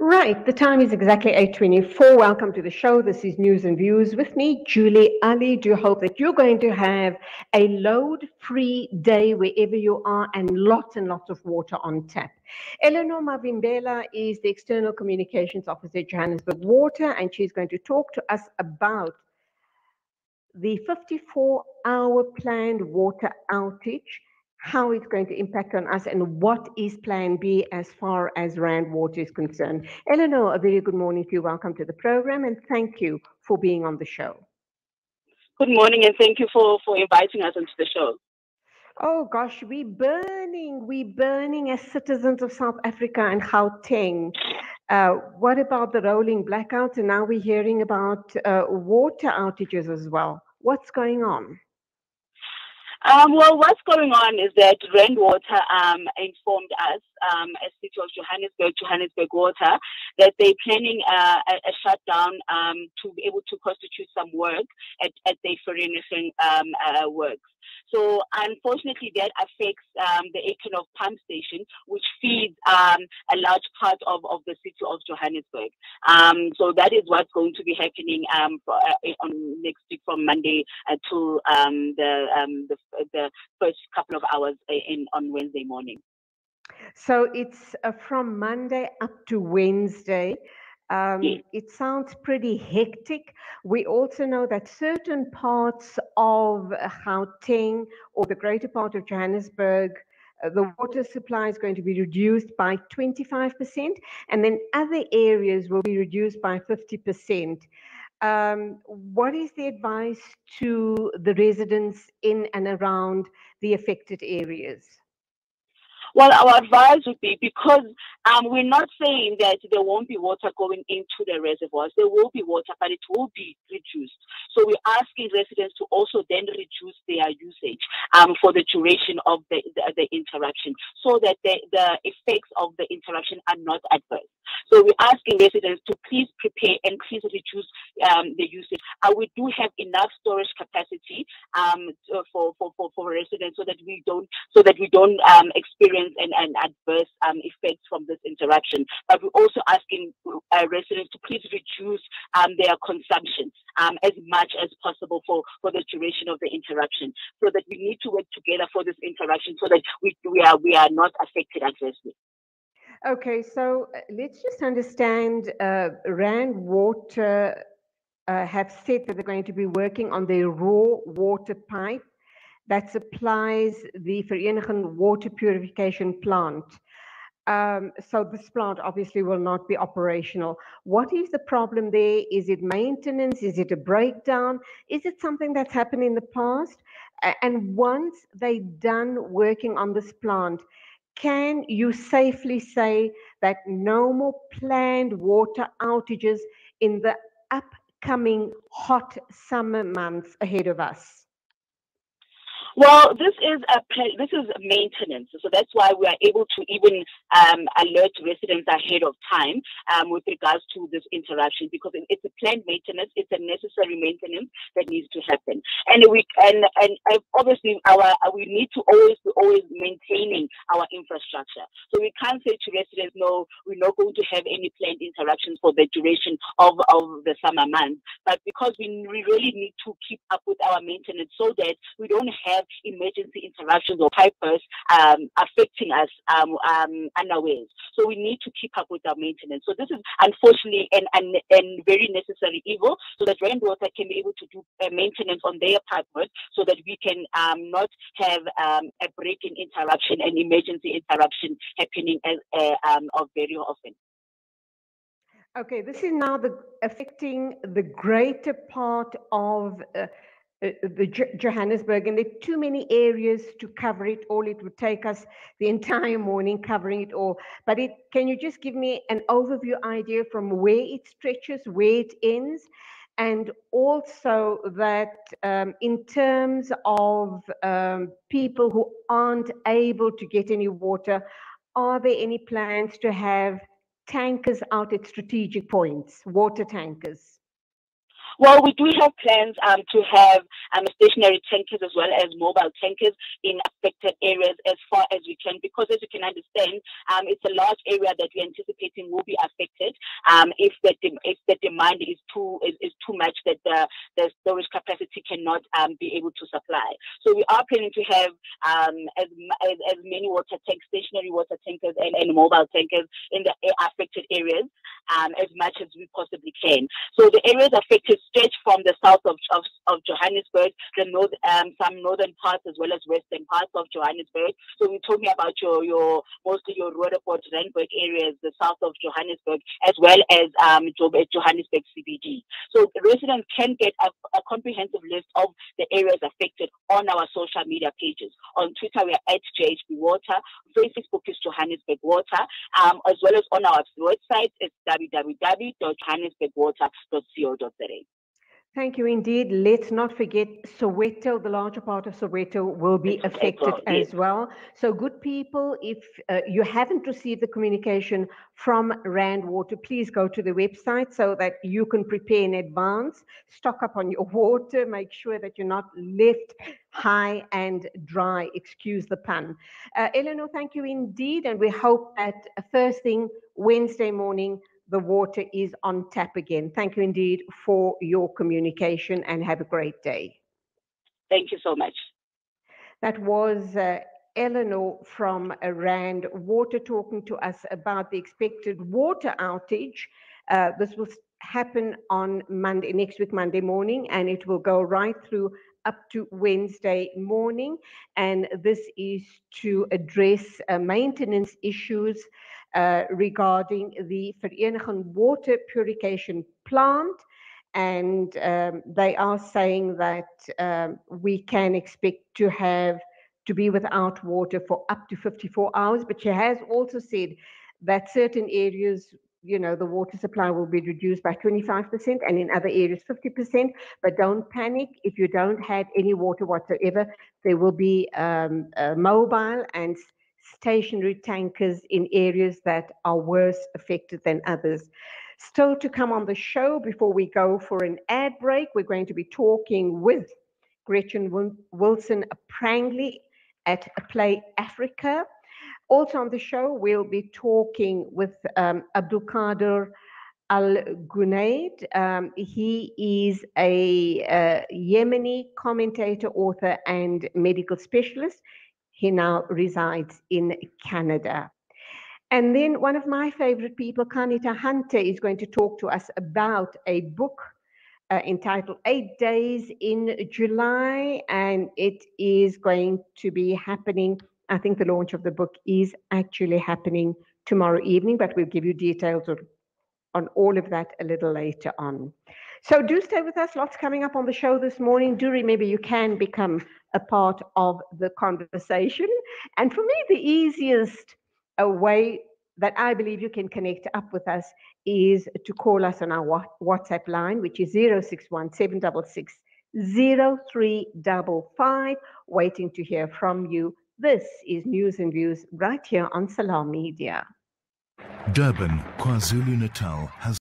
Right, the time is exactly 8:24. Welcome to the show. This is News and Views with me, Julie Ali. Do hope that you're going to have a load-free day wherever you are and lots of water on tap. Eleanor Mavimbela is the External Communications Officer at Johannesburg Water, and she's going to talk to us about the 54-hour planned water outage, how it's going to impact on us, and what is Plan B as far as Rand Water is concerned. Eleanor, a very good morning to you. Welcome to the program, and thank you for being on the show. Good morning, and thank you for inviting us into the show. Oh gosh, we're burning as citizens of South Africa and Gauteng. What about the rolling blackouts? And now we're hearing about water outages as well. What's going on? Well, what's going on is that Rainwater informed us, as City of Johannesburg Water, that they're planning a shutdown to be able to constitute some work at the Forensic works. So unfortunately, that affects the Ekenhof pump station, which feeds a large part of the city of Johannesburg. So that is what's going to be happening on next week from Monday to the first couple of hours on Wednesday morning. So it's from Monday up to Wednesday. Yes. It sounds pretty hectic. We also know that certain parts of Gauteng or the greater part of Johannesburg, the water supply is going to be reduced by 25%, and then other areas will be reduced by 50%. What is the advice to the residents in and around the affected areas? Well, our advice would be, because we're not saying that there won't be water going into the reservoirs. There will be water, but it will be reduced. So we're asking residents to also then reduce their usage for the duration of the interruption, so that the effects of the interruption are not adverse. So we're asking residents to please prepare and please reduce the usage. We do have enough storage capacity for residents, so that we don't experience an adverse effects from this interruption. But we're also asking residents to please reduce their consumption as much as possible for the duration of the interruption, so that we need to work together for this interruption, so that we are not affected adversely. Okay, so let's just understand, Rand Water have said that they're going to be working on their raw water pipe that supplies the Vereniging water purification plant. So this plant obviously will not be operational. What is the problem there? Is it maintenance? Is it a breakdown? Is it something that's happened in the past? And once they're done working on this plant, can you safely say that no more planned water outages in the upcoming hot summer months ahead of us? Well, this is maintenance, so that's why we are able to even alert residents ahead of time with regards to this interruption, because it's a planned maintenance, it's a necessary maintenance that needs to happen, and obviously we need to always maintaining our infrastructure. So we can't say to residents, no, we're not going to have any planned interruptions for the duration of the summer months, but because we really need to keep up with our maintenance, so that we don't have emergency interruptions or pipe bursts affecting us unawares. So we need to keep up with our maintenance. So this is unfortunately and very necessary evil, so that Rainwater can be able to do maintenance on their pipe work, so that we can not have a break-in interruption and emergency interruption happening of very often. Okay, this is now affecting the greater part of Johannesburg, and there are too many areas to cover it all. It would take us the entire morning covering it all. But can you just give me an overview idea from where it stretches, where it ends, and also that in terms of people who aren't able to get any water, are there any plans to have tankers out at strategic points, water tankers? Well, we do have plans to have stationary tankers as well as mobile tankers in affected areas as far as we can, because as you can understand, it's a large area that we're anticipating will be affected if the demand is too much that the storage capacity cannot be able to supply. So we are planning to have as many water tanks, stationary water tankers and mobile tankers in the affected areas as much as we possibly can. So the areas affected stretch from the south of Johannesburg, the north, some northern parts as well as western parts of Johannesburg. So we're talking about mostly your Roodepoort, Randburg areas, the south of Johannesburg, as well as Johannesburg CBD. So residents can get a comprehensive list of the areas affected on our social media pages. On Twitter, we are at JHB Water. Facebook is Johannesburg Water, as well as on our website, it's www.johannesburgwater.co.za. Thank you indeed. Let's not forget Soweto, the larger part of Soweto will be affected as well. So good people, if you haven't received the communication from Rand Water, please go to the website so that you can prepare in advance, stock up on your water, make sure that you're not left high and dry, excuse the pun. Eleanor, thank you indeed, and we hope that first thing Wednesday morning, the water is on tap again. Thank you indeed for your communication and have a great day. Thank you so much. That was Eleanor from Rand Water talking to us about the expected water outage. This will happen on Monday, next week, Monday morning, and it will go right through up to Wednesday morning. And this is to address maintenance issues regarding the Vereniging water purification plant. And they are saying that we can expect to be without water for up to 54 hours. But she has also said that certain areas, you know, the water supply will be reduced by 25% and in other areas 50%. But don't panic if you don't have any water whatsoever. There will be mobile and stationary tankers in areas that are worse affected than others. Still to come on the show before we go for an ad break, we're going to be talking with Gretchen Wilson Prangley at Play Africa. Also on the show, we'll be talking with Abdulkader Al-Gunaid. He is a Yemeni commentator, author, and medical specialist. He now resides in Canada. And then one of my favorite people, Kanita Hunter, is going to talk to us about a book entitled 8 Days in July, and it is going to be happening. I think the launch of the book is actually happening tomorrow evening, but we'll give you details on all of that a little later on. So do stay with us. Lots coming up on the show this morning. Do remember you can become a part of the conversation. And for me, the easiest way that I believe you can connect up with us is to call us on our WhatsApp line, which is 061 766 0355. Waiting to hear from you. This is News and Views right here on Salam Media. Durban, KwaZulu-Natal has